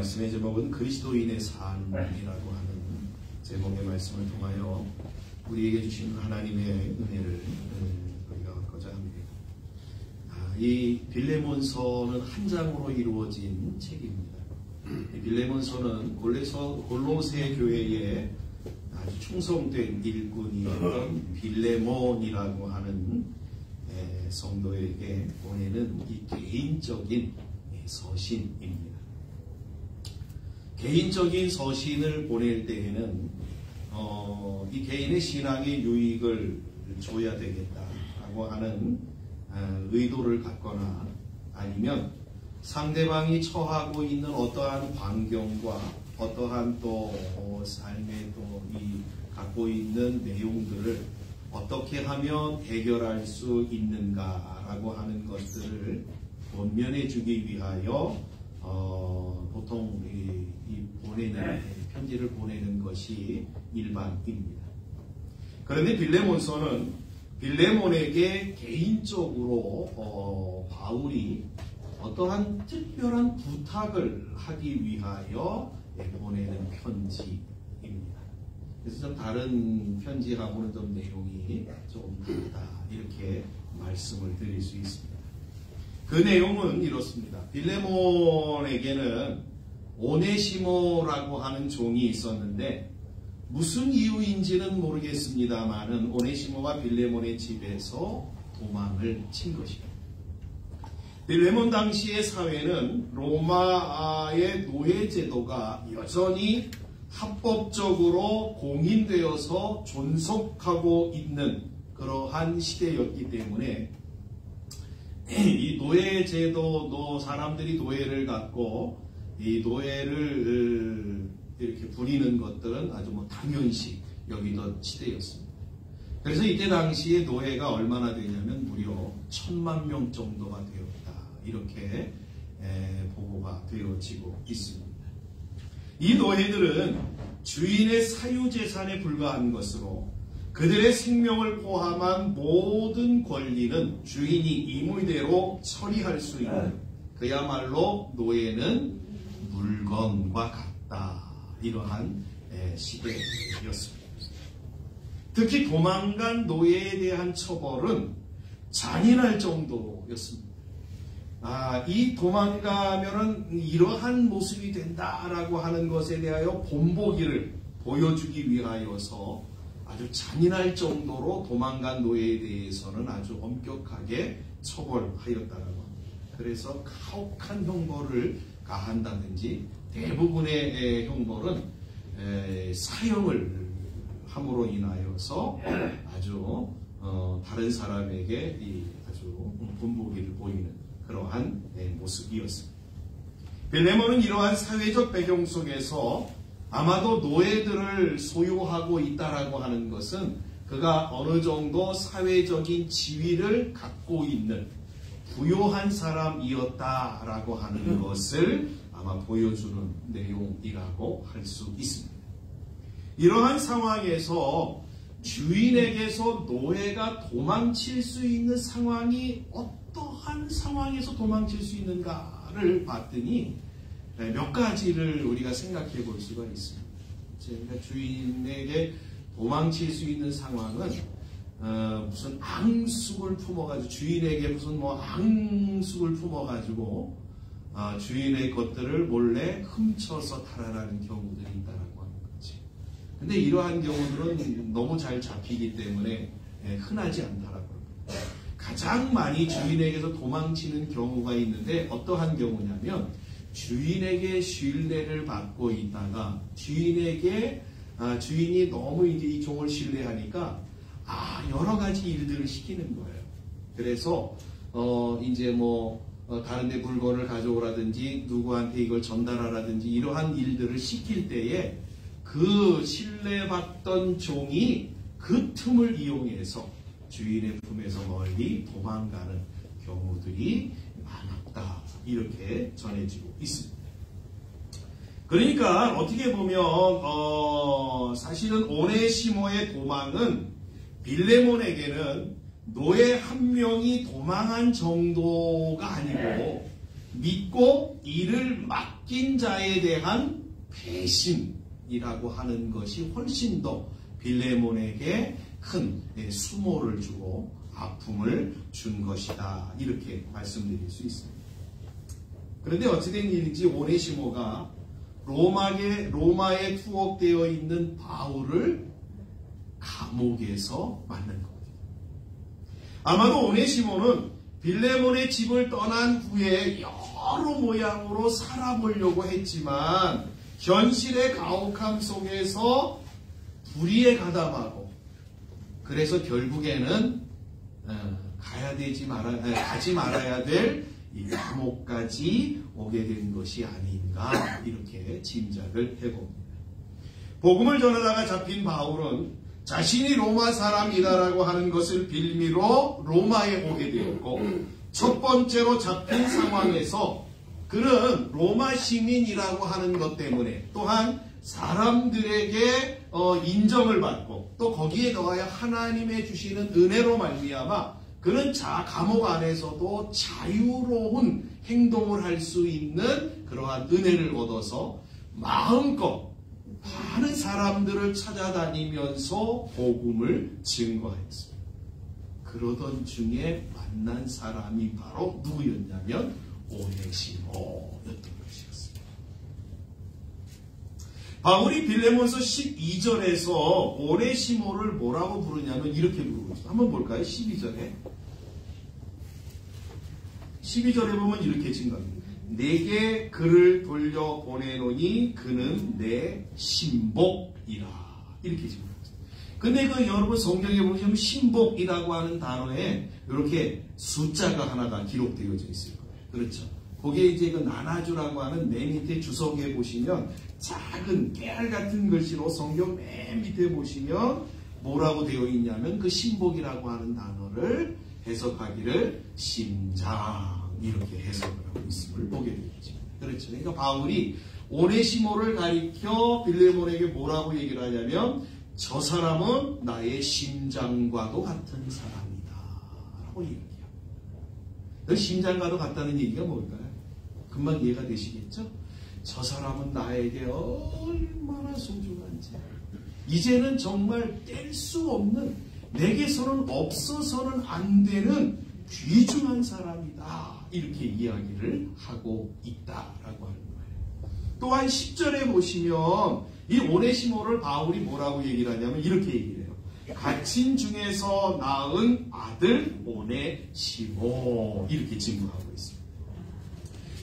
말씀의 제목은 그리스도인의 삶이라고 하는 제목의 말씀을 통하여 우리에게 주신 하나님의 은혜를 우리가 얻고자 합니다. 이 빌레몬서는 한 장으로 이루어진 책입니다. 이 빌레몬서는 골로새 교회에 아주 충성된 일꾼이었던 빌레몬이라고 하는 성도에게 보내는 이 개인적인 서신입니다. 개인적인 서신을 보낼 때에는 이 개인의 신앙의 유익을 줘야 되겠다라고 하는 의도를 갖거나 아니면 상대방이 처하고 있는 어떠한 환경과 어떠한 또 삶에 또 이 갖고 있는 내용들을 어떻게 하면 해결할 수 있는가라고 하는 것들을 권면해 주기 위하여 보통 이 편지를 보내는 것이 일반입니다. 그런데 빌레몬서는 빌레몬에게 개인적으로 바울이 어떠한 특별한 부탁을 하기 위하여 보내는 편지입니다. 그래서 좀 다른 편지하고는 좀 내용이 좀 다르다 이렇게 말씀을 드릴 수 있습니다. 그 내용은 이렇습니다. 빌레몬에게는 오네시모라고 하는 종이 있었는데 무슨 이유인지는 모르겠습니다만은 오네시모가 빌레몬의 집에서 도망을 친 것입니다. 빌레몬 당시의 사회는 로마의 노예제도가 여전히 합법적으로 공인되어서 존속하고 있는 그러한 시대였기 때문에 이 노예제도도 사람들이 노예를 갖고 이 노예를 이렇게 부리는 것들은 아주 당연시 여기던 시대였습니다. 그래서 이때 당시에 노예가 얼마나 되냐면 무려 1000만 명 정도가 되었다. 이렇게 보고가 되어지고 있습니다. 이 노예들은 주인의 사유재산에 불과한 것으로 그들의 생명을 포함한 모든 권리는 주인이 임의대로 처리할 수 있는 그야말로 노예는 물건과 같다. 이러한 시대였습니다. 특히 도망간 노예에 대한 처벌은 잔인할 정도였습니다. 이 도망가면은 이러한 모습이 된다라고 하는 것에 대하여 본보기를 보여주기 위하여서 아주 잔인할 정도로 도망간 노예에 대해서는 아주 엄격하게 처벌하였다라고 합니다. 그래서 가혹한 형벌을 가한다든지 대부분의 형벌은 사형을 함으로 인하여서 아주 다른 사람에게 아주 본보기를 보이는 그러한 모습이었습니다. 빌레몬은 이러한 사회적 배경 속에서 아마도 노예들을 소유하고 있다라고 하는 것은 그가 어느 정도 사회적인 지위를 갖고 있는 부유한 사람이었다라고 하는 것을 아마 보여주는 내용이라고 할 수 있습니다. 이러한 상황에서 주인에게서 노예가 도망칠 수 있는 상황이 어떠한 상황에서 도망칠 수 있는가를 봤더니 몇 가지를 우리가 생각해 볼 수가 있습니다. 그러니까 주인에게 도망칠 수 있는 상황은 무슨 앙숙을 품어가지고 주인에게 무슨 앙숙을 품어가지고 주인의 것들을 몰래 훔쳐서 탈환하는 경우들이 있다라고 하는 거지. 근데 이러한 경우들은 너무 잘 잡히기 때문에 흔하지 않다라고 합니다. 가장 많이 주인에게서 도망치는 경우가 있는데 어떠한 경우냐면 주인에게 신뢰를 받고 있다가 주인이 너무 이제 이 종을 신뢰하니까 여러 가지 일들을 시키는 거예요. 그래서 이제 다른 데 물건을 가져오라든지 누구한테 이걸 전달하라든지 이러한 일들을 시킬 때에 그 신뢰받던 종이 그 틈을 이용해서 주인의 품에서 멀리 도망가는 경우들이 많았다. 이렇게 전해지고 있습니다. 그러니까 어떻게 보면 사실은 오네시모의 도망은 빌레몬에게는 노예 한 명이 도망한 정도가 아니고 믿고 이를 맡긴 자에 대한 배신이라고 하는 것이 훨씬 더 빌레몬에게 큰 수모를 주고 아픔을 준 것이다. 이렇게 말씀드릴 수 있습니다. 그런데 어찌된 일인지 오네시모가 로마에 투옥되어 있는 바울을 감옥에서 만난 겁니다. 아마도 오네시모는 빌레몬의 집을 떠난 후에 여러 모양으로 살아보려고 했지만 현실의 가혹함 속에서 불의에 가담하고 그래서 결국에는 가지 말아야 될 이 감옥까지 오게 된 것이 아닌가 이렇게 짐작을 해봅니다. 복음을 전하다가 잡힌 바울은 자신이 로마 사람이다라고 하는 것을 빌미로 로마에 오게 되었고 첫 번째로 잡힌 상황에서 그는 로마 시민이라고 하는 것 때문에 또한 사람들에게 인정을 받고 또 거기에 더하여 하나님의 주시는 은혜로 말미암아 그는 감옥 안에서도 자유로운 행동을 할 수 있는 그러한 은혜를 얻어서 마음껏 많은 사람들을 찾아다니면서 복음을 증거했습니다. 그러던 중에 만난 사람이 바로 누구였냐면 오네시모였던 것이었습니다. 바울이 빌레몬서 12절에서 오네시모를 뭐라고 부르냐면 이렇게 부르고 있어요. 한번 볼까요? 12절에 보면 이렇게 증거합니다. 내게 그를 돌려보내노니 그는 내 신복이라. 이렇게 증거합니다. 근데 여러분 성경에 보시면 신복이라고 하는 단어에 이렇게 숫자가 하나가 기록되어져 있을 거예요. 그렇죠? 거기에 이제 나나주라고 하는 맨 밑에 주석에 보시면 작은 깨알 같은 글씨로 성경 맨 밑에 보시면 뭐라고 되어 있냐면 그 신복이라고 하는 단어를 해석하기를 심장 이렇게 해석을 하고 있음을 보게 되겠죠. 그렇죠. 그러니까 바울이 오네시모를 가리켜 빌레몬에게 뭐라고 얘기를 하냐면 저 사람은 나의 심장과도 같은 사람이다 라고 얘기해요. 심장과도 같다는 얘기가 뭘까요? 금방 이해가 되시겠죠? 저 사람은 나에게 얼마나 소중한지 이제는 정말 뗄 수 없는 내게서는 없어서는 안 되는 귀중한 사람이다. 이렇게 이야기를 하고 있다라고 하는 거예요. 또한 10절에 보시면 이 오네시모를 바울이 뭐라고 얘기를 하냐면 이렇게 얘기를 해요. 갇힌 중에서 낳은 아들 오네시모 이렇게 증거하고 있습니다.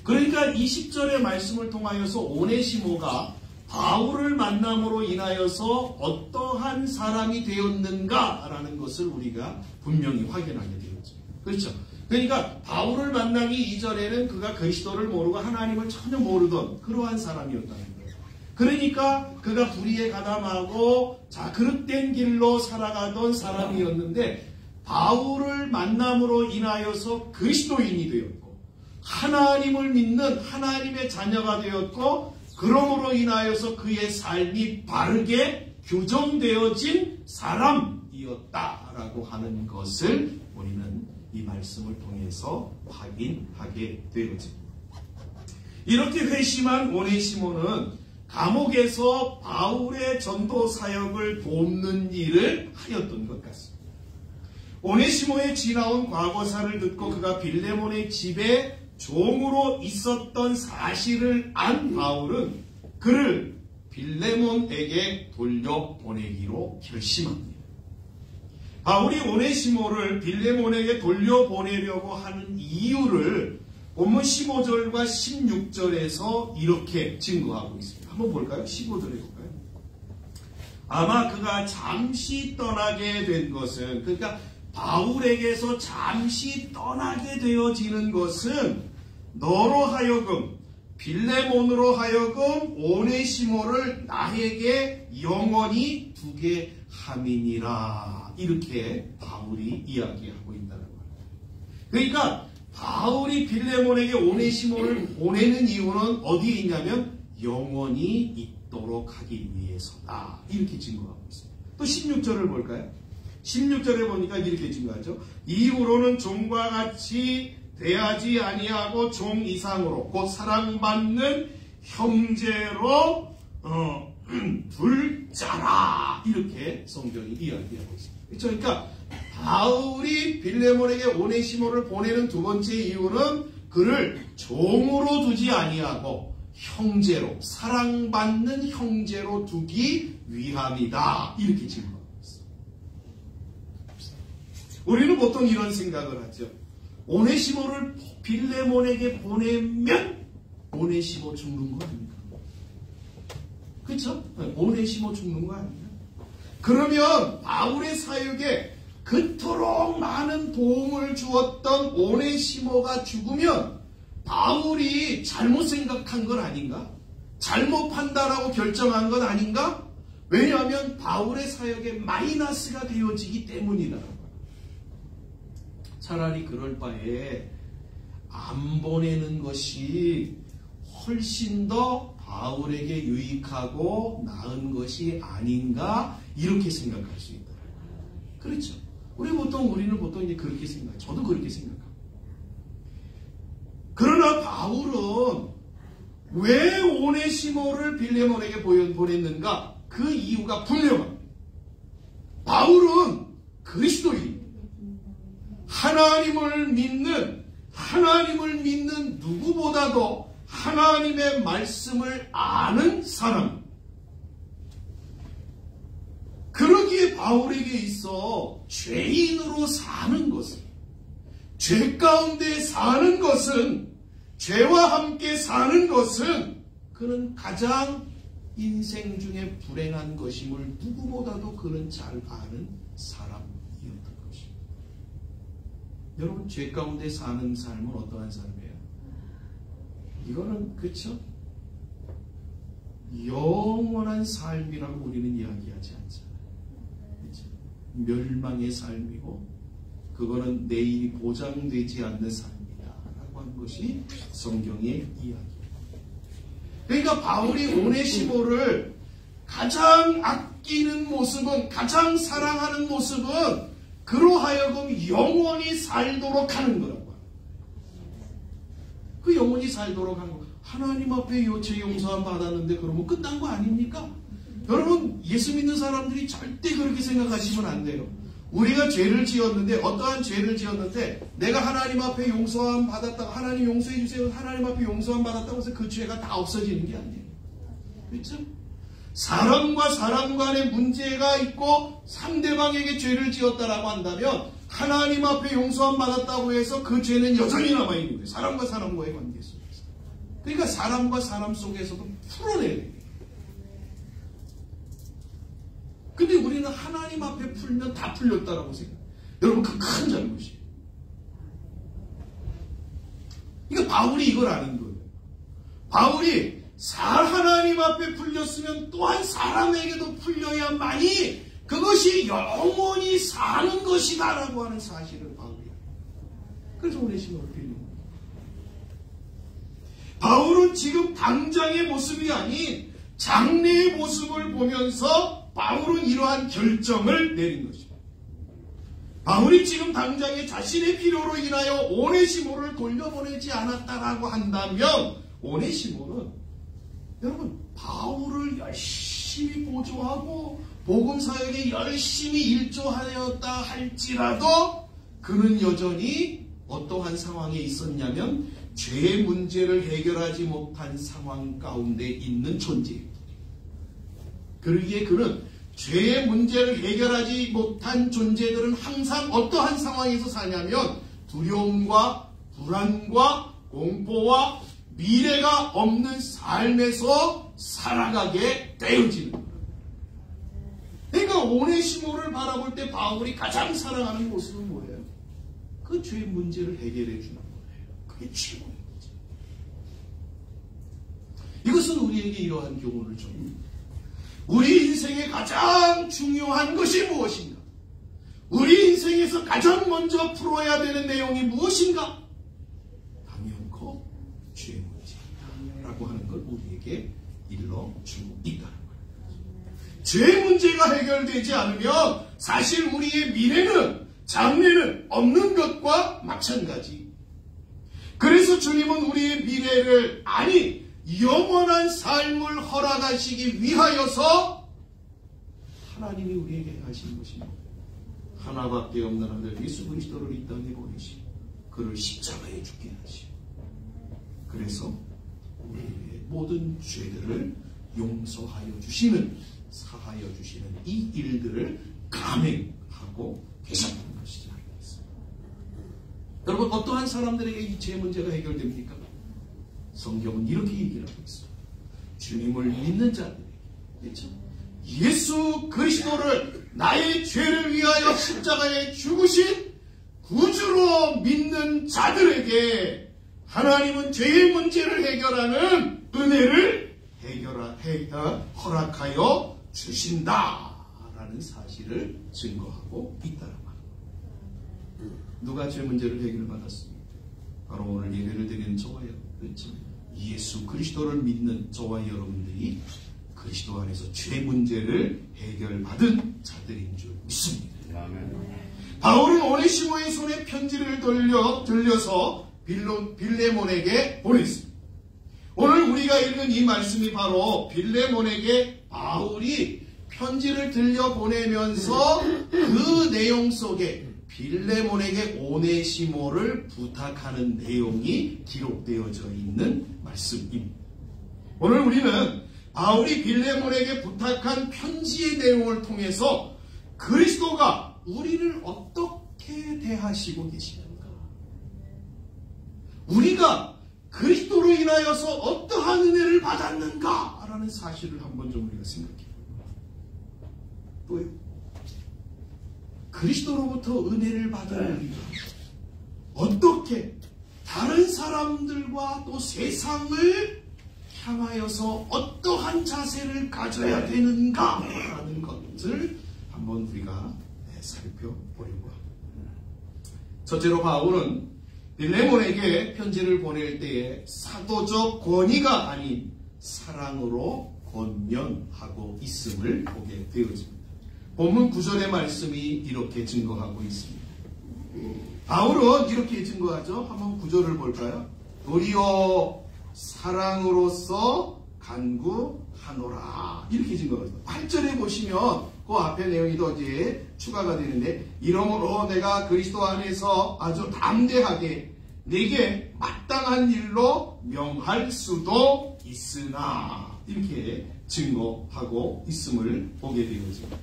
그러니까 이 10절의 말씀을 통하여서 오네시모가 바울을 만남으로 인하여서 어떠한 사람이 되었는가라는 것을 우리가 분명히 확인하게 되었죠. 그렇죠? 그러니까 바울을 만나기 이전에는 그가 그리스도를 모르고 하나님을 전혀 모르던 그러한 사람이었다는 거예요. 그러니까 그가 불의에 가담하고 그릇된 길로 살아가던 사람이었는데 바울을 만남으로 인하여서 그리스도인이 되었고 하나님을 믿는 하나님의 자녀가 되었고 그러므로 인하여서 그의 삶이 바르게 규정되어진 사람이었다라고 하는 것을 우리는 이 말씀을 통해서 확인하게 되어집니다. 이렇게 회심한 오네시모는 감옥에서 바울의 전도 사역을 돕는 일을 하였던 것 같습니다. 오네시모의 지나온 과거사를 듣고 그가 빌레몬의 집에 종으로 있었던 사실을 안 바울은 그를 빌레몬에게 돌려보내기로 결심합니다. 바울이 오네시모를 빌레몬에게 돌려보내려고 하는 이유를 본문 15절과 16절에서 이렇게 증거하고 있습니다. 한번 볼까요? 15절에 볼까요? 아마 그가 잠시 떠나게 된 것은 그러니까 바울에게서 잠시 떠나게 되어지는 것은 너로 하여금 빌레몬으로 하여금 오네시모를 나에게 영원히 두게 함이니라 이렇게 바울이 이야기하고 있다는 거예요. 그러니까 바울이 빌레몬에게 오네시모를 보내는 이유는 어디에 있냐면 영원히 있도록 하기 위해서다 이렇게 증거하고 있습니다. 또 16절을 볼까요? 16절에 보니까 이렇게 증거하죠. 이후로는 종과 같이 대하지 아니하고 종 이상으로 곧 사랑받는 형제로 둘자라, 이렇게 성경이 이야기하고 있습니다. 그렇죠? 그러니까 바울이 빌레몬에게 오네시모를 보내는 두 번째 이유는 그를 종으로 두지 아니하고 형제로, 사랑받는 형제로 두기 위함이다, 이렇게 질문하고 있습니다. 우리는 보통 이런 생각을 하죠. 오네시모를 빌레몬에게 보내면 오네시모 죽는 거 아닙니까? 그렇죠? 오네시모 죽는 거 아니에요? 그러면 바울의 사역에 그토록 많은 도움을 주었던 오네시모가 죽으면 바울이 잘못 생각한 건 아닌가? 잘못 판단하고 결정한 건 아닌가? 왜냐하면 바울의 사역에 마이너스가 되어지기 때문이다. 차라리 그럴 바에 안 보내는 것이 훨씬 더 바울에게 유익하고 나은 것이 아닌가, 이렇게 생각할 수 있다. 그렇죠? 우리는 보통 이제 그렇게 생각해요. 저도 그렇게 생각합니다. 그러나 바울은 왜 오네시모를 빌레몬에게 보냈는가? 그 이유가 분명합니다. 바울은 그리스도인입니다. 하나님을 믿는 누구보다도 하나님의 말씀을 아는 사람. 그러기에 바울에게 있어 죄인으로 사는 것은, 죄 가운데 사는 것은, 죄와 함께 사는 것은 그는 가장 인생 중에 불행한 것임을 누구보다도 그는 잘 아는 사람이었던 것입니다. 여러분, 죄 가운데 사는 삶은 어떠한 삶이에요? 이거는, 그렇죠? 영원한 삶이라고 우리는 이야기하지 않잖아요. 그렇죠? 멸망의 삶이고, 그거는 내일이 보장되지 않는 삶이다 라고 하는 것이 성경의 이야기입니다. 그러니까 바울이 오네시모를 가장 아끼는 모습은, 가장 사랑하는 모습은 그로 하여금 영원히 살도록 하는 거라고. 그 영원히 살도록 하는 거. 하나님 앞에 죄 용서함 받았는데 그러면 끝난 거 아닙니까? 여러분, 예수 믿는 사람들이 절대 그렇게 생각하시면 안 돼요. 우리가 죄를 지었는데, 어떠한 죄를 지었는데 내가 하나님 앞에 용서함 받았다고, 하나님 용서해 주세요, 하나님 앞에 용서함 받았다고 해서 그 죄가 다 없어지는 게 아니에요. 그렇죠? 사람과 사람 간의 문제가 있고 상대방에게 죄를 지었다라고 한다면 하나님 앞에 용서함 받았다고 해서 그 죄는 여전히 남아있는 거예요. 사람과 사람과의 관계 속에서. 그러니까 사람과 사람 속에서도 풀어내야 돼요. 근데 우리는 하나님 앞에 풀면 다 풀렸다라고 생각해요. 여러분, 그 큰 잘못이에요. 그러니까 바울이 이걸 아는 거예요. 바울이 하나님 앞에 풀렸으면 또한 사람에게도 풀려야만이 그것이 영원히 사는 것이다 라고 하는 사실을 바울이 알아요. 그래서 오네시모를 빌린 거예요. 바울은 지금 당장의 모습이 아닌 장래의 모습을 보면서 바울은 이러한 결정을 내린 것입니다. 바울이 지금 당장에 자신의 필요로 인하여 오네시모를 돌려보내지 않았다라고 한다면 오네시모는, 여러분, 바울을 열심히 보조하고 복음사역에 열심히 일조하였다 할지라도 그는 여전히 어떠한 상황에 있었냐면 죄의 문제를 해결하지 못한 상황 가운데 있는 존재입니다. 그러기에 그는 죄의 문제를 해결하지 못한 존재들은 항상 어떠한 상황에서 사냐면 두려움과 불안과 공포와 미래가 없는 삶에서 살아가게 되어지는 거예요. 그러니까 오네시모를 바라볼 때 바울이 가장 사랑하는 모습은 뭐예요? 그 죄의 문제를 해결해 주는 거예요. 그게 최고의 문제. 이것은 우리에게 이러한 교훈을 줍니다. 우리 인생에 가장 중요한 것이 무엇인가? 우리 인생에서 가장 먼저 풀어야 되는 내용이 무엇인가? 당연코 죄의 문제라고 하는 걸 우리에게 일러주고 있다는 거예요. 죄의 문제가 해결되지 않으면 사실 우리의 미래는, 장래는 없는 것과 마찬가지. 그래서 주님은 우리의 미래를, 아니 영원한 삶을 허락하시기 위하여서 하나님이 우리에게 하신 것입니다. 하나밖에 없는 아들 예수 그리스도를 이 땅에 보내시고 그를 십자가에 죽게 하시고, 그래서 우리의 모든 죄들을 용서하여 주시는, 사하여 주시는 이 일들을 감행하고 계셨다는 것이지 않겠습니까? 여러분, 어떠한 사람들에게 이 죄 문제가 해결됩니까? 성경은 이렇게 얘기를 하고 있습니다. 주님을 믿는 자들에게, 그렇죠? 예수 그리스도를 나의 죄를 위하여 십자가에 죽으신 구주로 믿는 자들에게 하나님은 죄의 문제를 해결하는 은혜를 허락하여 주신다라는 사실을 증거하고 있다는 말입니다. 누가 죄 문제를 해결받았습니까? 바로 오늘 예배를 드리는 저와 여러분, 그렇죠? 예수 그리스도를 믿는 저와 여러분들이 그리스도 안에서 죄 문제를 해결받은 자들인 줄 믿습니다. 아멘. 바울은 오네시모의 손에 편지를 들려서 빌레몬에게 보냈습니다. 오늘 우리가 읽은 이 말씀이 바로 빌레몬에게 바울이 편지를 들려보내면서 그 내용 속에 빌레몬에게 오네시모를 부탁하는 내용이 기록되어져 있는 말씀입니다. 오늘 우리는 바울이 빌레몬에게 부탁한 편지의 내용을 통해서 그리스도가 우리를 어떻게 대하시고 계시는가, 우리가 그리스도로 인하여서 어떠한 은혜를 받았는가 라는 사실을 한번 좀 우리가 생각해 보요. 그리스도로부터 은혜를 받은 우리가 어떻게 다른 사람들과 또 세상을 향하여서 어떠한 자세를 가져야 되는가라는 것을 한번 우리가 살펴보려고 합니다. 첫째로 바울은 빌레몬에게 편지를 보낼 때에 사도적 권위가 아닌 사랑으로 권면하고 있음을 보게 되어집니다. 본문 9절의 말씀이 이렇게 증거하고 있습니다. 바울은 이렇게 증거하죠. 한번 9절을 볼까요? 도리어 사랑으로서 간구하노라, 이렇게 증거합니다. 8절에 보시면 그 앞에 내용이 더 이제 추가가 되는데, 이러므로 내가 그리스도 안에서 아주 담대하게 내게 마땅한 일로 명할 수도 있으나, 이렇게 증거하고 있음을 보게 되어집니다.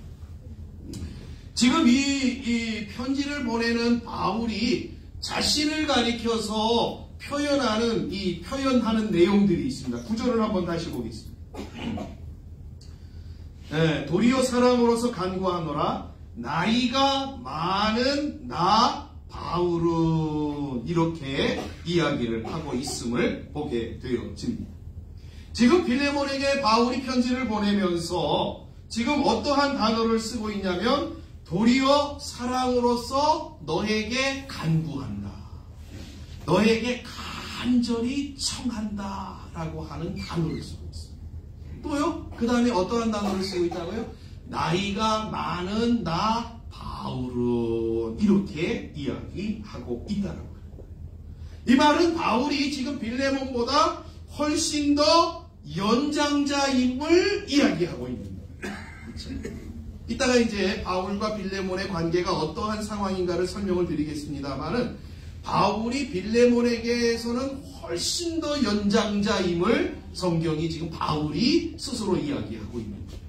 지금 이 편지를 보내는 바울이 자신을 가리켜서 표현하는 내용들이 있습니다. 구절을 한번 다시 보겠습니다. 도리어 사람으로서 간구하노라, 나이가 많은 나 바울은, 이렇게 이야기를 하고 있음을 보게 되어집니다. 지금 빌레몬에게 바울이 편지를 보내면서 지금 어떠한 단어를 쓰고 있냐면, 도리어 사랑으로서 너에게 간구한다, 너에게 간절히 청한다 라고 하는 단어를 쓰고 있습니다. 또요, 그 다음에 어떠한 단어를 쓰고 있다고요? 나이가 많은 나 바울은, 이렇게 이야기하고 있다는 거예요. 이 말은 바울이 지금 빌레몬보다 훨씬 더 연장자임을 이야기하고 있는 거예요. 그렇죠? 이따가 이제 바울과 빌레몬의 관계가 어떠한 상황인가를 설명을 드리겠습니다만은, 바울이 빌레몬에게서는 훨씬 더 연장자임을 성경이 지금 바울이 스스로 이야기하고 있는 거예요.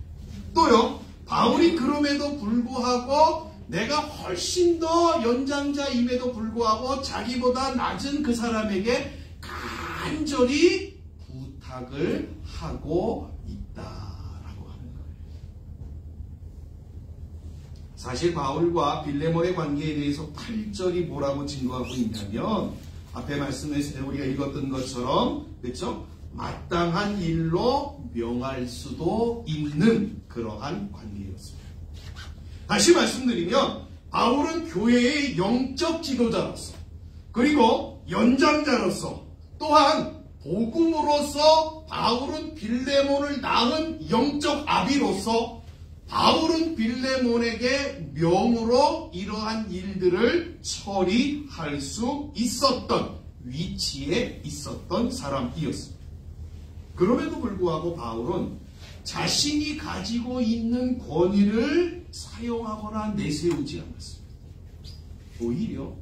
또요, 바울이 그럼에도 불구하고 내가 훨씬 더 연장자임에도 불구하고 자기보다 낮은 그 사람에게 간절히 부탁을 하고 있다라고 하는 거예요. 사실 바울과 빌레몬의 관계에 대해서 8절이 뭐라고 증거하고 있냐면, 앞에 말씀에서 우리가 읽었던 것처럼, 그렇죠? 마땅한 일로 명할 수도 있는 그러한 관계였습니다. 다시 말씀드리면, 바울은 교회의 영적 지도자로서, 그리고 연장자로서, 또한 복음으로서 바울은 빌레몬을 낳은 영적 아비로서 바울은 빌레몬에게 명으로 이러한 일들을 처리할 수 있었던 위치에 있었던 사람이었습니다. 그럼에도 불구하고 바울은 자신이 가지고 있는 권위를 사용하거나 내세우지 않았습니다. 오히려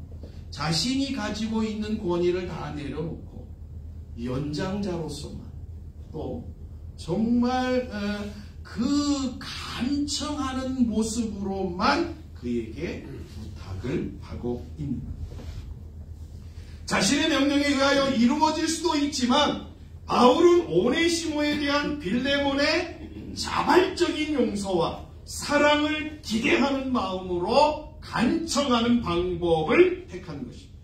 자신이 가지고 있는 권위를 다 내려놓고 연장자로서만, 또 정말 그 간청하는 모습으로만 그에게 부탁을 하고 있는 것. 자신의 명령에 의하여 이루어질 수도 있지만 바울은 오네시모에 대한 빌레몬의 자발적인 용서와 사랑을 기대하는 마음으로 간청하는 방법을 택한 것입니다.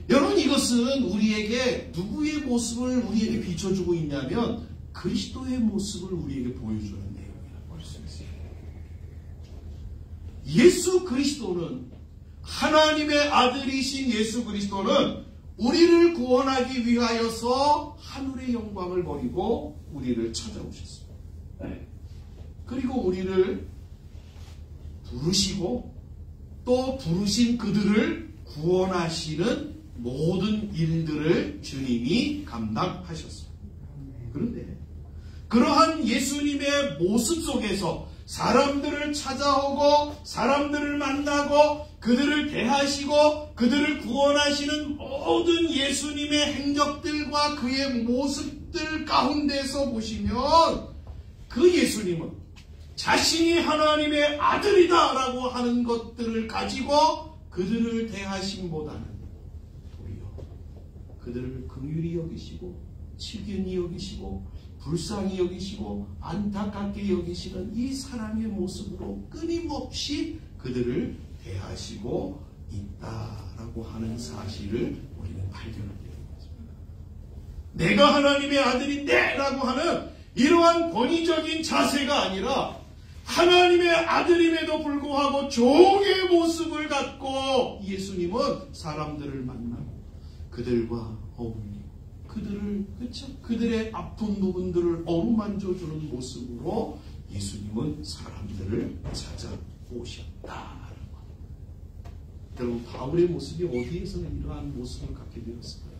여러분, 이것은 우리에게 누구의 모습을 우리에게 비춰주고 있냐면 그리스도의 모습을 우리에게 보여주는 내용이라고 할 수 있어요. 예수 그리스도는, 하나님의 아들이신 예수 그리스도는 우리를 구원하기 위하여서 하늘의 영광을 버리고 우리를 찾아오셨습니다. 그리고 우리를 부르시고 또 부르신 그들을 구원하시는 모든 일들을 주님이 감당하셨습니다. 그런데 그러한 예수님의 모습 속에서 사람들을 찾아오고 사람들을 만나고 그들을 대하시고 그들을 구원하시는 모든 예수님의 행적들과 그의 모습들 가운데서 보시면 그 예수님은 자신이 하나님의 아들이다 라고 하는 것들을 가지고 그들을 대하심보다는 도리어 그들을 긍휼히 여기시고 치근히 여기시고 불쌍히 여기시고 안타깝게 여기시는 이 사랑의 모습으로 끊임없이 그들을 대하시고 있다라고 하는 사실을 우리는 발견하게 됩니다. 내가 하나님의 아들인데 라고 하는 이러한 권위적인 자세가 아니라 하나님의 아들임에도 불구하고 종의 모습을 갖고 예수님은 사람들을 만나고 그들과 어울리고 그들의 아픈 부분들을 어루만져주는 모습으로 예수님은 사람들을 찾아오셨다. 여러분, 바울의 모습이 어디에서는 이러한 모습을 갖게 되었을까요?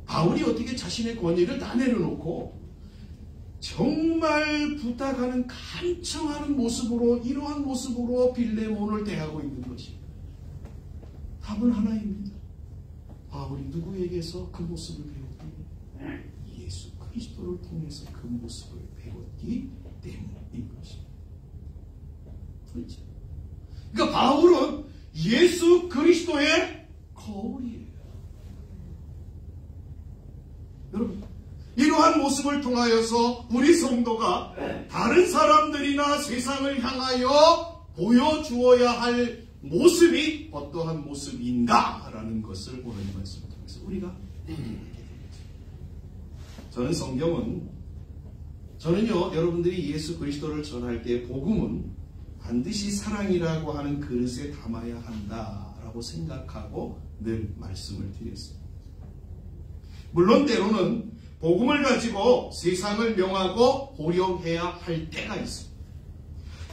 바울이 어떻게 자신의 권위를 다 내려놓고 정말 부탁하는 간청하는 모습으로, 이러한 모습으로 빌레몬을 대하고 있는 것입니다. 답은 하나입니다. 바울이 누구에게서 그 모습을 배웠기? 예수 그리스도를 통해서 그 모습을 배웠기 때문인 것입니다. 그렇죠? 그러니까 바울은 예수 그리스도의 거울이에요. 여러분, 이러한 모습을 통하여서 우리 성도가 다른 사람들이나 세상을 향하여 보여주어야 할 모습이 어떠한 모습인가라는 것을 오늘 말씀을 통해서 우리가 저는요, 여러분들이 예수 그리스도를 전할 때 복음은 반드시 사랑이라고 하는 그릇에 담아야 한다라고 생각하고 늘 말씀을 드렸습니다. 물론 때로는 복음을 가지고 세상을 명하고 호령해야 할 때가 있습니다.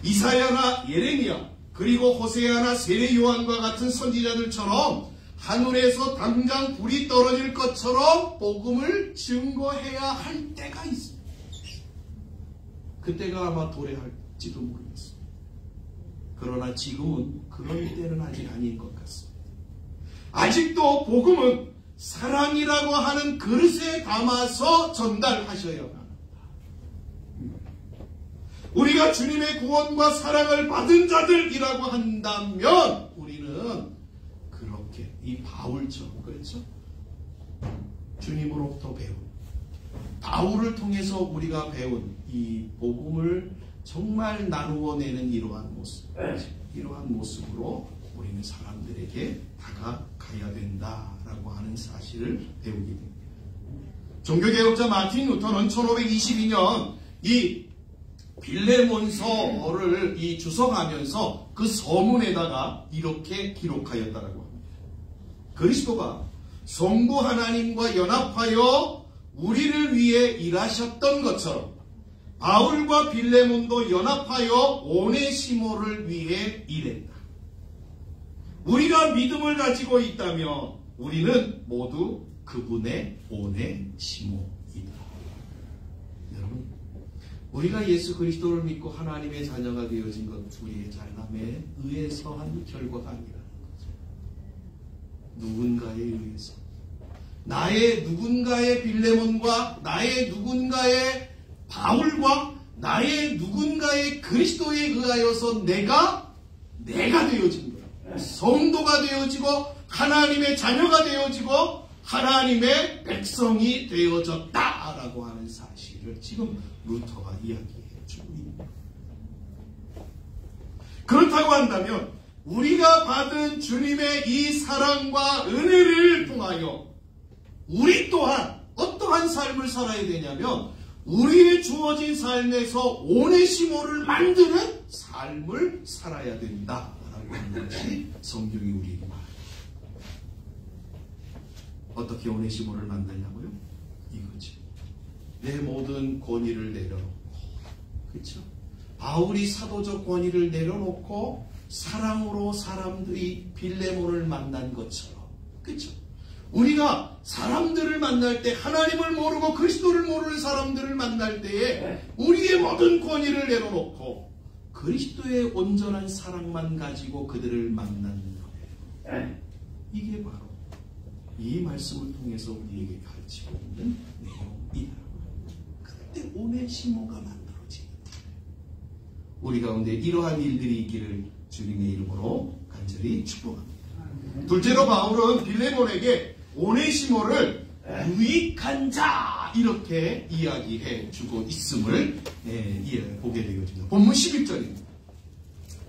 이사야나 예레미야 그리고 호세아나 세례 요한과 같은 선지자들처럼 하늘에서 당장 불이 떨어질 것처럼 복음을 증거해야 할 때가 있습니다. 그때가 아마 도래할지도 모르겠습니다. 그러나 지금은 그런 때는 아직 아닌 것 같습니다. 아직도 복음은 사랑이라고 하는 그릇에 담아서 전달하셔야 합니다. 우리가 주님의 구원과 사랑을 받은 자들이라고 한다면 우리는 그렇게 이 바울처럼, 그렇죠? 주님으로부터 배운, 바울을 통해서 우리가 배운 이 복음을 정말 나누어내는 이러한 모습, 이러한 모습으로 우리는 사람들에게 다가가야 된다라고 하는 사실을 배우게 됩니다. 종교개혁자 마틴 루터는 1522년 이 빌레몬서를 주석하면서 그 서문에다가 이렇게 기록하였다라고 합니다. 그리스도가 성부 하나님과 연합하여 우리를 위해 일하셨던 것처럼 바울과 빌레몬도 연합하여 오네시모를 위해 일했다. 우리가 믿음을 가지고 있다면 우리는 모두 그분의 오네시모이다. 여러분, 우리가 예수 그리스도를 믿고 하나님의 자녀가 되어진 것 우리의 잘남에 의해서 한 결과가 아니라는 거죠. 누군가에 의해서. 나의 누군가의 빌레몬과 나의 누군가의 바울과 나의 누군가의 그리스도에 의하여서 내가 되어진 거야. 성도가 되어지고 하나님의 자녀가 되어지고 하나님의 백성이 되어졌다라고 하는 사실을 지금 루터가 이야기해 주고 있는 거예요. 그렇다고 한다면 우리가 받은 주님의 이 사랑과 은혜를 통하여 우리 또한 어떠한 삶을 살아야 되냐면 우리의 주어진 삶에서 오네시모를 만드는 삶을 살아야 된다라고 하는 것이 성경이 우리에게 말합니다. 어떻게 오네시모를 만나냐고요? 이거지. 내 모든 권위를 내려놓고, 그렇죠? 바울이 사도적 권위를 내려놓고 사랑으로 사람들이 빌레몬을 만난 것처럼, 그렇죠? 우리가 사람들을 만날 때 하나님을 모르고 그리스도를 모르는 사람들을 만날 때에 우리의 모든 권위를 내려놓고 그리스도의 온전한 사랑만 가지고 그들을 만나는 거예요. 이게 바로 이 말씀을 통해서 우리에게 가르치고 있는 내용이다. 그때 오네시모가 만들어지는 거예요. 우리 가운데 이러한 일들이 있기를 주님의 이름으로 간절히 축복합니다. 둘째로 바울은 빌레몬에게 오네시모를 유익한 자 이렇게 이야기해 주고 있음을 보게 되어집니다. 본문 11절입니다.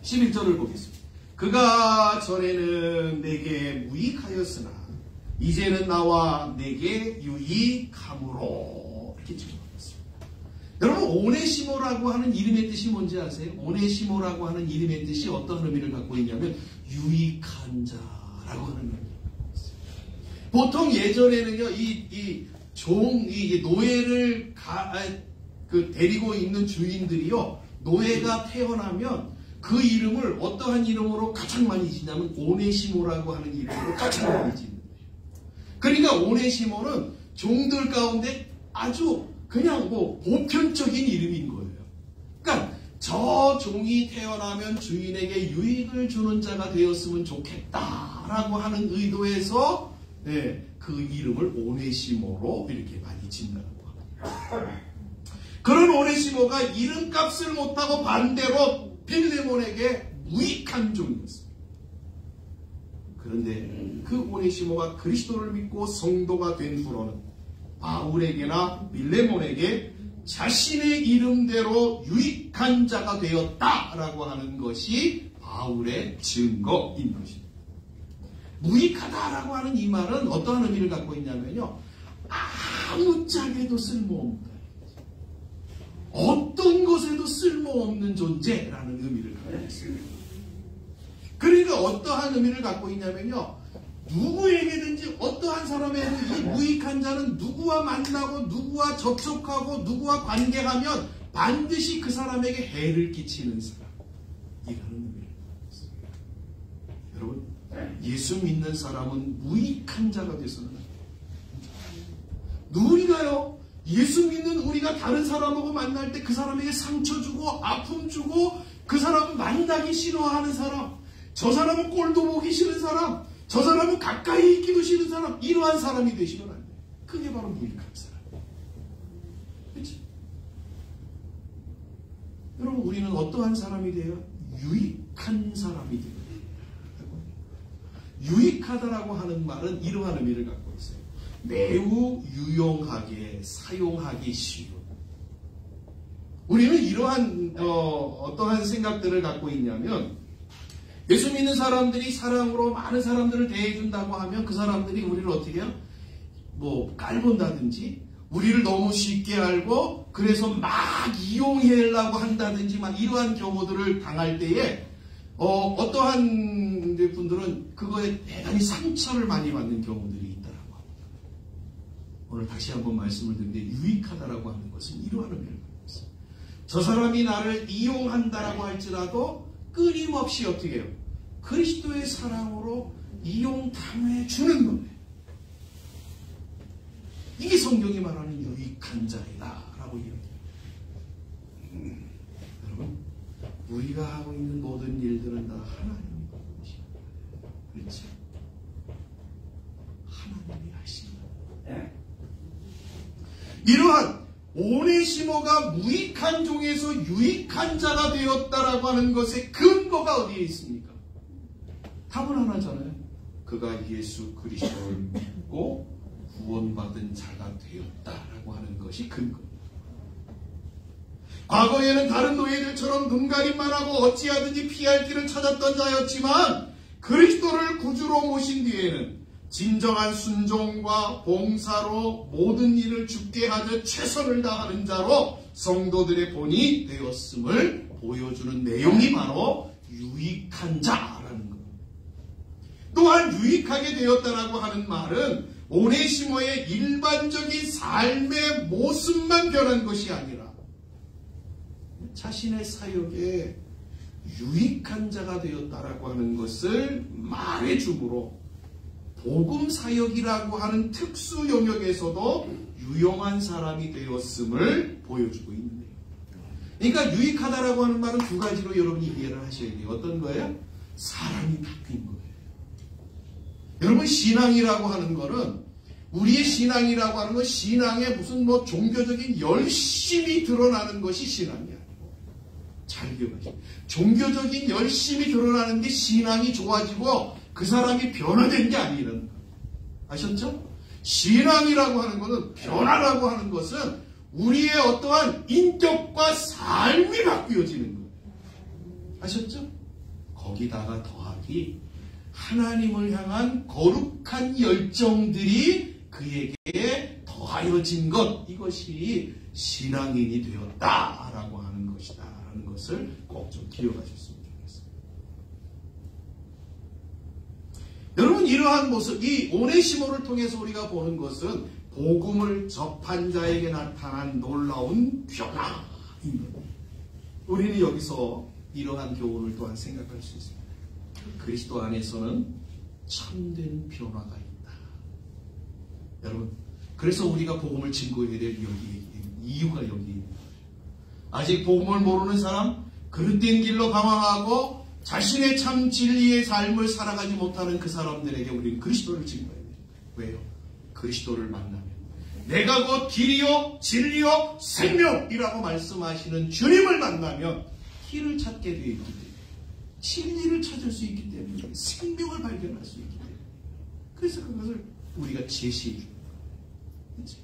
11절을 보겠습니다. 그가 전에는 내게 무익하였으나 이제는 나와 내게 유익함으로 이렇게 적어놨습니다. 여러분, 오네시모라고 하는 이름의 뜻이 뭔지 아세요? 오네시모라고 하는 이름의 뜻이 어떤 의미를 갖고 있냐면 유익한 자라고 하는 의미입니다. 보통 예전에는요, 이 노예를 데리고 있는 주인들이요, 노예가 태어나면 그 이름을 어떠한 이름으로 가장 많이 짓냐면 오네시모라고 하는 이름으로 가장 많이 짓는 거예요. 그러니까 오네시모는 종들 가운데 아주 그냥 보편적인 이름인 거예요. 그러니까 저 종이 태어나면 주인에게 유익을 주는 자가 되었으면 좋겠다라고 하는 의도에서 그 이름을 오네시모로 이렇게 많이 짓는다고 합니다. 그런 오네시모가 이름값을 못하고 반대로 빌레몬에게 무익한 종이었습니다. 그런데 그 오네시모가 그리스도를 믿고 성도가 된 후로는 바울에게나 빌레몬에게 자신의 이름대로 유익한 자가 되었다라고 하는 것이 바울의 증거인 것입니다. 무익하다라고 하는 이 말은 어떠한 의미를 갖고 있냐면요, 아무짝에도 쓸모없다, 어떤 것에도 쓸모없는 존재라는 의미를 갖고 있습니다. 그러니까 어떠한 의미를 갖고 있냐면요, 누구에게든지 어떠한 사람에게도 이 무익한 자는 누구와 만나고 누구와 접촉하고 누구와 관계하면 반드시 그 사람에게 해를 끼치는 사람이라는 의미를 갖고 있습니다. 여러분, 예수 믿는 사람은 무익한 자가 되서는 안 돼요. 우리가요, 예수 믿는 우리가 다른 사람하고 만날 때 그 사람에게 상처 주고 아픔 주고 그 사람은 만나기 싫어하는 사람, 저 사람은 꼴도 보기 싫은 사람, 저 사람은 가까이 있기도 싫은 사람, 이러한 사람이 되시면 안 돼요. 그게 바로 무익한 사람이에요. 그렇죠? 여러분, 우리는 어떠한 사람이 돼요? 유익한 사람이 돼요. 유익하다라고 하는 말은 이러한 의미를 갖고 있어요. 매우 유용하게 사용하기 쉬운. 우리는 이러한 어떠한 생각들을 갖고 있냐면, 예수 믿는 사람들이 사랑으로 많은 사람들을 대해준다고 하면 그 사람들이 우리를 어떻게 해요? 깔본다든지 우리를 너무 쉽게 알고 그래서 막 이용하려고 한다든지 막 이러한 경우들을 당할 때에 어떠한 분들은 그거에 대단히 상처를 많이 받는 경우들이 있다라고 합니다. 오늘 다시 한번 말씀을 드리는데, 유익하다라고 하는 것은 이러한 의미를 갖고 있어요. 저 사람이 나를 이용한다라고 할지라도 끊임없이 어떻게 해요? 그리스도의 사랑으로 이용당해 주는 거예요. 이게 성경이 말하는 유익한 자이다 라고 이야기해요. 여러분, 우리가 하고 있는 모든 일들은 다 하나님이 보는 것입니다. 그렇죠? 하나님이 하시는 거예요. 이러한 오네시모가 무익한 종에서 유익한 자가 되었다라고 하는 것의 근거가 어디에 있습니까? 답은 하나잖아요. 그가 예수 그리스도를 믿고 구원받은 자가 되었다라고 하는 것이 근거입니다. 과거에는 다른 노예들처럼 눈가림만 하고 어찌하든지 피할 길을 찾았던 자였지만 그리스도를 구주로 모신 뒤에는 진정한 순종과 봉사로 모든 일을 주께 하듯 최선을 다하는 자로 성도들의 본이 되었음을 보여주는 내용이 바로 유익한 자라는 것. 또한 유익하게 되었다라고 하는 말은 오네시모의 일반적인 삶의 모습만 변한 것이 아니라 자신의 사역에 유익한 자가 되었다라고 하는 것을 말해주므로 복음 사역이라고 하는 특수 영역에서도 유용한 사람이 되었음을 보여주고 있는데요. 그러니까 유익하다라고 하는 말은 두 가지로 여러분이 이해를 하셔야 돼요. 어떤 거예요? 사람이 바뀐 거예요. 여러분, 신앙이라고 하는 거는, 우리의 신앙이라고 하는 건 신앙의 무슨 종교적인 열심이 드러나는 것이 신앙이 아니고, 잘 기억하세요. 종교적인 열심이 드러나는 게 신앙이 좋아지고 그 사람이 변화된 게 아니라는 거예요. 아셨죠? 신앙이라고 하는 것은, 변화라고 하는 것은 우리의 어떠한 인격과 삶이 바뀌어지는 거예요. 아셨죠? 거기다가 더하기 하나님을 향한 거룩한 열정들이 그에게 더하여진 것, 이것이 신앙인이 되었다라고 하는 것이다 라는 것을 꼭 좀 기억하셨으면 좋겠습니다. 여러분, 이러한 모습, 이 오네시모를 통해서 우리가 보는 것은 복음을 접한 자에게 나타난 놀라운 변화인 겁니다. 우리는 여기서 이러한 교훈을 또한 생각할 수 있습니다. 그리스도 안에서는 참된 변화가 있다. 여러분, 그래서 우리가 복음을 증거해야 될 이유가 여기 있는 거예요. 아직 복음을 모르는 사람, 그릇된 길로 방황하고 자신의 참 진리의 삶을 살아가지 못하는 그 사람들에게 우리는 그리스도를 증거해야 돼요. 왜요? 그리스도를 만나면 내가 곧 길이요 진리요 생명이라고 말씀하시는 주님을 만나면 길을 찾게 되어 있기 때문에, 진리를 찾을 수 있기 때문에, 생명을 발견할 수 있기 때문에, 그래서 그것을 우리가 제시해 줍니다. 그렇지?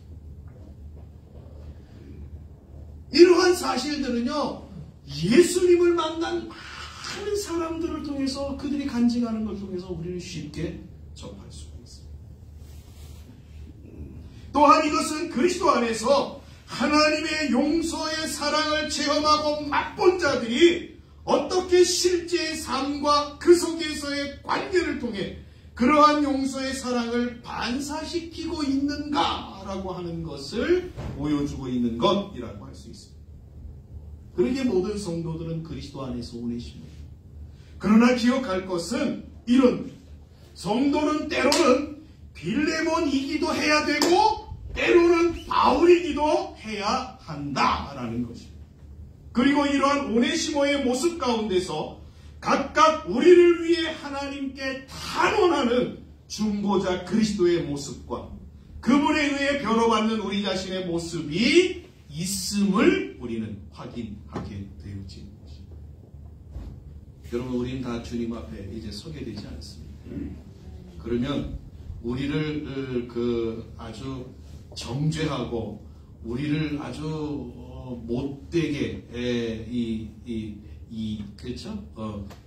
이러한 사실들은요, 예수님을 만난 많은 사람들을 통해서, 그들이 간증하는 걸 통해서 우리는 쉽게 접할 수가 있습니다. 또한 이것은 그리스도 안에서 하나님의 용서의 사랑을 체험하고 맛본 자들이 어떻게 실제의 삶과 그 속에서의 관계를 통해 그러한 용서의 사랑을 반사시키고 있는가라고 하는 것을 보여주고 있는 것이라고 할 수 있습니다. 그러기에 모든 성도들은 그리스도 안에서 오네시모예요. 그러나 기억할 것은 이런, 성도는 때로는 빌레몬이기도 해야 되고 때로는 바울이기도 해야 한다라는 것입니다. 그리고 이러한 오네시모의 모습 가운데서 각각 우리를 위해 하나님께 탄원하는 중보자 그리스도의 모습과 그분에 의해 변호받는 우리 자신의 모습이 있음을 우리는 확인하게 되어진 것입니다. 여러분, 우리는 다 주님 앞에 이제 서게 되지 않습니다. 그러면 우리를 아주 정죄하고 우리를 아주 못되게 그렇죠?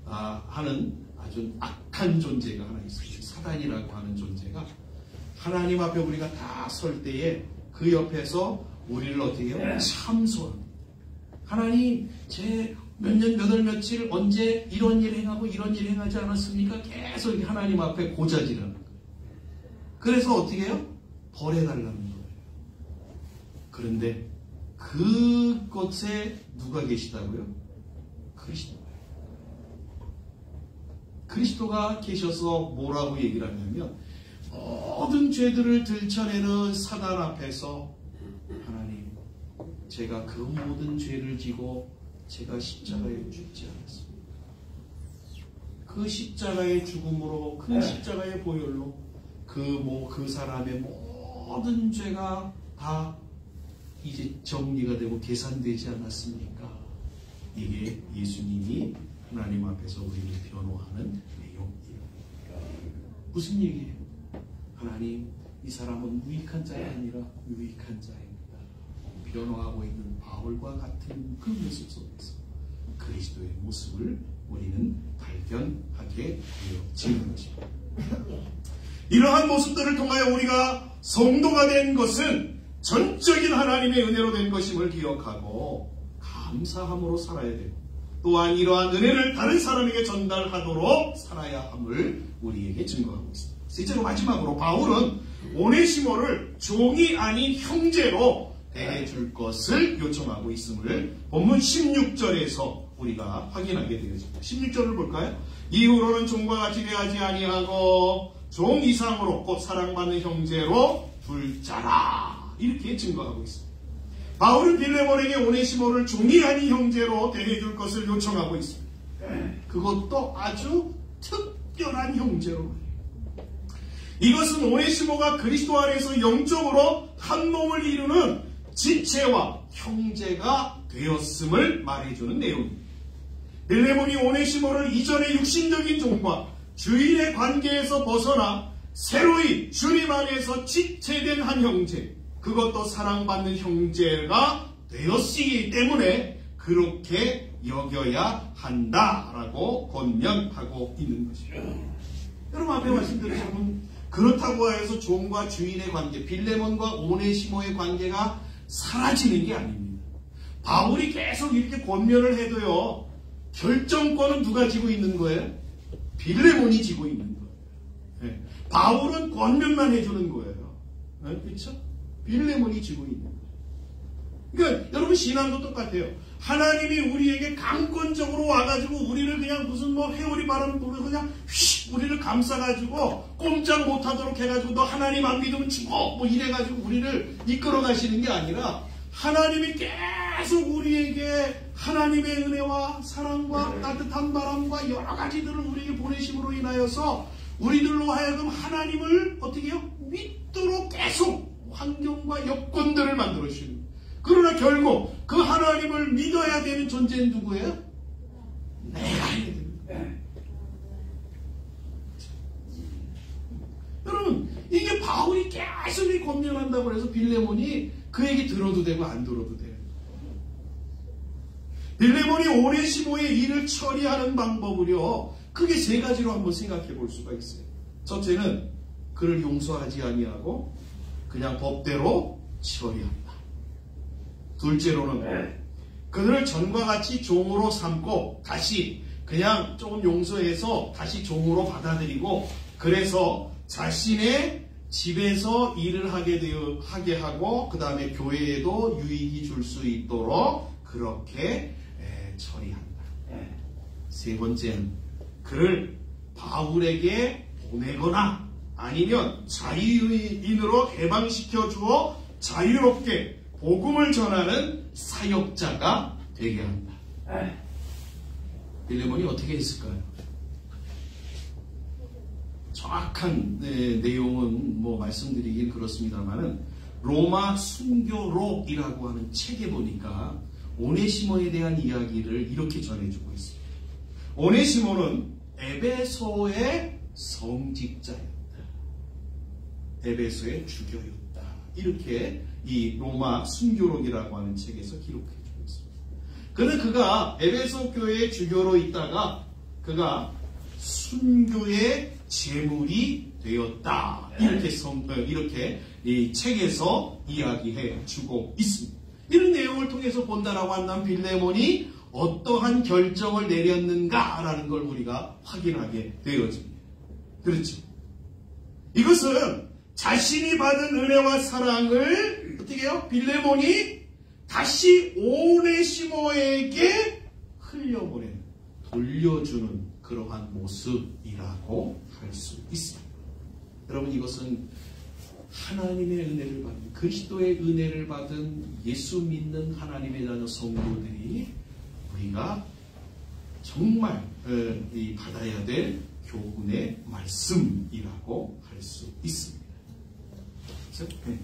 하는 아주 악한 존재가 하나 있습니다. 사단이라고 하는 존재가 하나님 앞에 우리가 다 설 때에 그 옆에서 우리를 어떻게 해요? 참소합니다. 하나님, 제 몇 년, 몇 월, 며칠 언제 이런 일 행하고 이런 일 행하지 않았습니까? 계속 하나님 앞에 고자질하는 거예요. 그래서 어떻게 해요? 벌해달라는 거예요. 그런데 그곳에 누가 계시다고요? 그리스도예요. 그리스도가 계셔서 뭐라고 얘기를 하냐면, 모든 죄들을 들춰내는 사단 앞에서 하나님, 제가 그 모든 죄를 지고 제가 십자가에 죽지 않았습니다. 그 십자가의 죽음으로, 그 십자가의 보혈로 그 사람의 모든 죄가 다 이제 정리가 되고 계산되지 않았습니까? 이게 예수님이 하나님 앞에서 우리를 변호하는 내용이에요. 무슨 얘기예요? 하나님, 이 사람은 무익한 자가 아니라 유익한 자입니다. 변호하고 있는 바울과 같은 그 모습 속에서 그리스도의 모습을 우리는 발견하게 되어지는 것입니다. 이러한 모습들을 통하여 우리가 성도가 된 것은 전적인 하나님의 은혜로 된 것임을 기억하고 감사함으로 살아야 되고, 또한 이러한 은혜를 다른 사람에게 전달하도록 살아야 함을 우리에게 증거하고 있습니다. 실제로 마지막으로 바울은 오네시모를 종이 아닌 형제로 대해줄 것을 요청하고 있음을 본문 16절에서 우리가 확인하게 되어집니다. 16절을 볼까요? 이후로는 종과 같이 대하지 아니하고 종 이상으로 곧 사랑받는 형제로 둘 자라, 이렇게 증거하고 있습니다. 바울은 빌레몬에게 오네시모를 종이 아닌 형제로 대해줄 것을 요청하고 있습니다. 그것도 아주 특별한 형제로. 이것은 오네시모가 그리스도 안에서 영적으로 한 몸을 이루는 지체와 형제가 되었음을 말해주는 내용입니다. 빌레몬이 오네시모를 이전의 육신적인 종과 주인의 관계에서 벗어나 새로이 주님 안에서 지체된 한 형제, 그것도 사랑받는 형제가 되었기 때문에 그렇게 여겨야 한다라고 권면하고 있는 것입니다. 여러분, 앞에 말씀드린 그렇다고 해서 종과 주인의 관계, 빌레몬과 오네시모의 관계가 사라지는 게 아닙니다. 바울이 계속 이렇게 권면을 해도요, 결정권은 누가 지고 있는 거예요? 빌레몬이 지고 있는 거예요. 네. 바울은 권면만 해주는 거예요. 네? 그렇죠? 빌레몬이 지고 있는 거예요. 그러니까 여러분, 신앙도 똑같아요. 하나님이 우리에게 강권적으로 와가지고 우리를 그냥 무슨 회오리 바람 불어 그냥 휙 우리를 감싸가지고 꼼짝 못하도록 해가지고 너 하나님 안 믿으면 죽어 이래가지고 우리를 이끌어 가시는 게 아니라, 하나님이 계속 우리에게 하나님의 은혜와 사랑과 따뜻한 바람과 여러 가지들을 우리에게 보내심으로 인하여서 우리들로 하여금 하나님을 어떻게 해요? 믿도록 계속 환경과 여건들을 만들어 주시는 거예요. 그러나 결국 그 하나님을 믿어야 되는 존재는 누구예요? 내가 해야 됩니다. 여러분, 이게 바울이 계속 권면한다고 해서 빌레몬이 그 얘기 들어도 되고 안 들어도 돼요. 빌레몬이 오네시모의 일을 처리하는 방법을요, 크게 세 가지로 한번 생각해 볼 수가 있어요. 첫째는 그를 용서하지 아니하고 그냥 법대로 처리한다. 둘째로는 그들을 전과 같이 종으로 삼고 다시 그냥 조금 용서해서 다시 종으로 받아들이고, 그래서 자신의 집에서 일을 하게 하고 그 다음에 교회에도 유익이 줄 수 있도록 그렇게 처리한다. 세 번째는 그를 바울에게 보내거나 아니면 자유인으로 해방시켜 주어 자유롭게 복음을 전하는 사역자가 되게 한다. 빌레몬이 어떻게 했을까요? 정확한 내용은 말씀드리긴 그렇습니다만은 로마 순교록이라고 하는 책에 보니까 오네시모에 대한 이야기를 이렇게 전해주고 있습니다. 오네시모는 에베소의 성직자였다. 에베소의 주교였다. 이렇게 이 로마 순교록이라고 하는 책에서 기록해주고 있습니다. 그는 그가 에베소 교회의 주교로 있다가 그가 순교의 제물이 되었다. 이렇게 이 책에서 이야기해 주고 있습니다. 이런 내용을 통해서 본다라고 한다면 빌레몬이 어떠한 결정을 내렸는가라는 걸 우리가 확인하게 되어집니다. 그렇죠? 이것은 자신이 받은 은혜와 사랑을 어떻게 해요? 빌레몬이 다시 오네시모에게 흘려보내는, 돌려주는 그러한 모습이라고 할 수 있습니다. 여러분, 이것은 하나님의 은혜를 받는, 그리스도의 은혜를 받은 예수 믿는 하나님의 자녀 성도들이 우리가 정말 받아야 될 교훈의 말씀이라고 할 수 있습니다. 그렇죠? 네.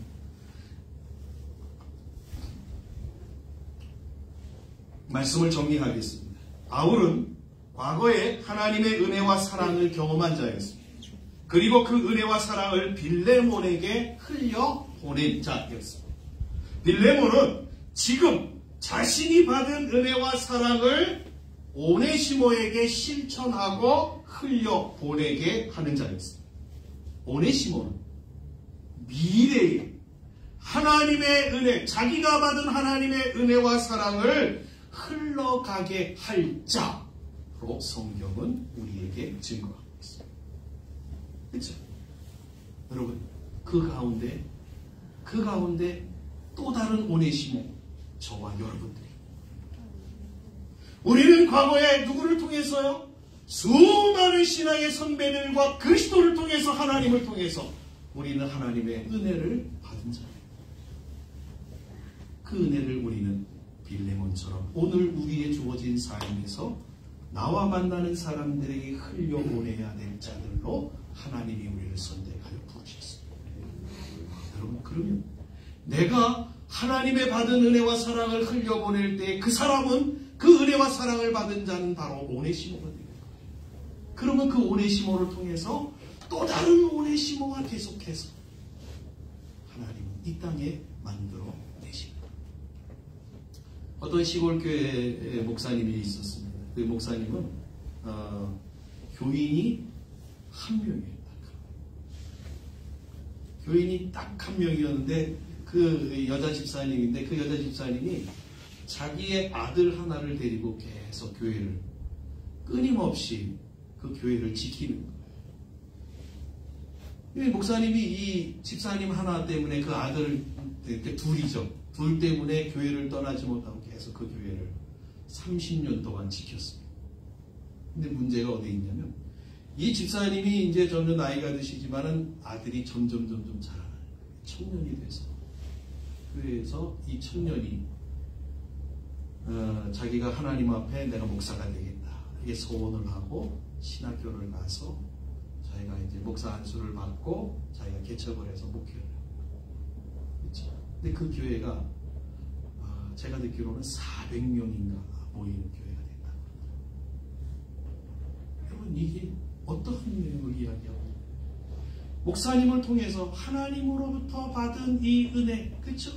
말씀을 정리하겠습니다. 바울은 과거에 하나님의 은혜와 사랑을 경험한 자였습니다. 그리고 그 은혜와 사랑을 빌레몬에게 흘려보낸 자였습니다. 빌레몬은 지금 자신이 받은 은혜와 사랑을 오네시모에게 실천하고 흘려보내게 하는 자였습니다. 오네시모는 미래에 하나님의 은혜, 자기가 받은 하나님의 은혜와 사랑을 흘러가게 할 자로 성경은 우리에게 증거하고 있습니다. 그렇죠? 여러분, 그 가운데 또 다른 오네시모, 저와 여러분들이. 우리는 과거에 누구를 통해서요? 수많은 신앙의 선배들과 그리스도를 통해서, 하나님을 통해서 우리는 하나님의 은혜를 받은 자예요. 그 은혜를 우리는 빌레몬처럼 오늘 우리의 주어진 삶에서 나와 만나는 사람들에게 흘려보내야 될 자들로 하나님이 우리를 선택하여 부르셨습니다. 여러분, 그러면 내가 하나님의 받은 은혜와 사랑을 흘려보낼 때 그 사람은, 그 은혜와 사랑을 받은 자는 바로 오네시모가 되는 거예요. 그러면 그 오네시모를 통해서 또 다른 오네시모가 계속해서 하나님은 이 땅에 만들어 내십니다. 어떤 시골 교회에 목사님이 있었습니다. 그 목사님은 교인이 한 명이었다. 교인이 딱 한 명이었는데 그 여자 집사님인데, 그 여자 집사님이 자기의 아들 하나를 데리고 계속 교회를 끊임없이 그 교회를 지키는 거예요. 목사님이 이 집사님 하나 때문에 그 아들, 둘이죠. 둘 때문에 교회를 떠나지 못하고 계속 그 교회를 30년 동안 지켰습니다. 근데 문제가 어디 있냐면, 이 집사님이 이제 점점 나이가 드시지만은 아들이 점점 자라나는 거예요. 청년이 돼서. 그래서 이 청년이 자기가 하나님 앞에 내가 목사가 되겠다, 이게 소원을 하고 신학교를 가서 자기가 이제 목사 안수를 받고 자기가 개척을 해서 목회를 해요. 그렇죠? 근데 그 교회가 제가 듣기로는 400명인가 모이는 교회가 됐다고 합니다. 여러분, 이게 어떤 내용을 이야기하고, 목사님을 통해서 하나님으로부터 받은 이 은혜, 그렇죠?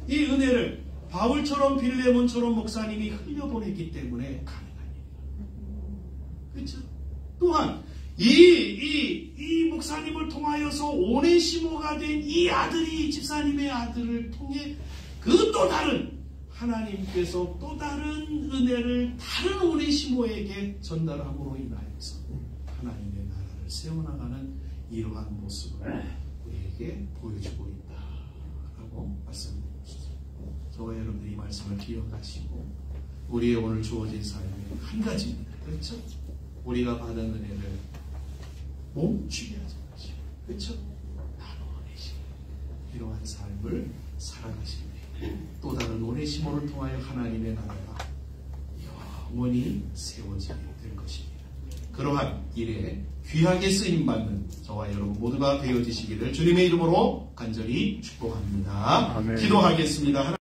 이 은혜를 바울처럼 빌레몬처럼 목사님이 흘려보냈기 때문에 가능한 일이에요. 그렇죠? 또한 이 목사님을 통하여서 오네시모가 된 이 아들이, 집사님의 아들을 통해 그 또 다른 하나님께서 또 다른 은혜를 다른 오네시모에게 전달함으로 인하여서 하나님의 나라를 세워나가는 이러한 모습을 우리에게 보여주고 있다라고 말씀드립니다. 저와 여러분들이 이 말씀을 기억하시고 우리의 오늘 주어진 삶이 한 가지입니다. 그렇죠? 우리가 받은 은혜를 멈추게 하지 마시고, 그렇죠? 나눠내시고 이러한 삶을 살아가시면 또 다른 오네시모를 통하여 하나님의 나라가 영원히 세워지게 될 것입니다. 그러한 일에 귀하게 쓰임받는 저와 여러분 모두가 되어지시기를 주님의 이름으로 간절히 축복합니다. 아멘. 기도하겠습니다.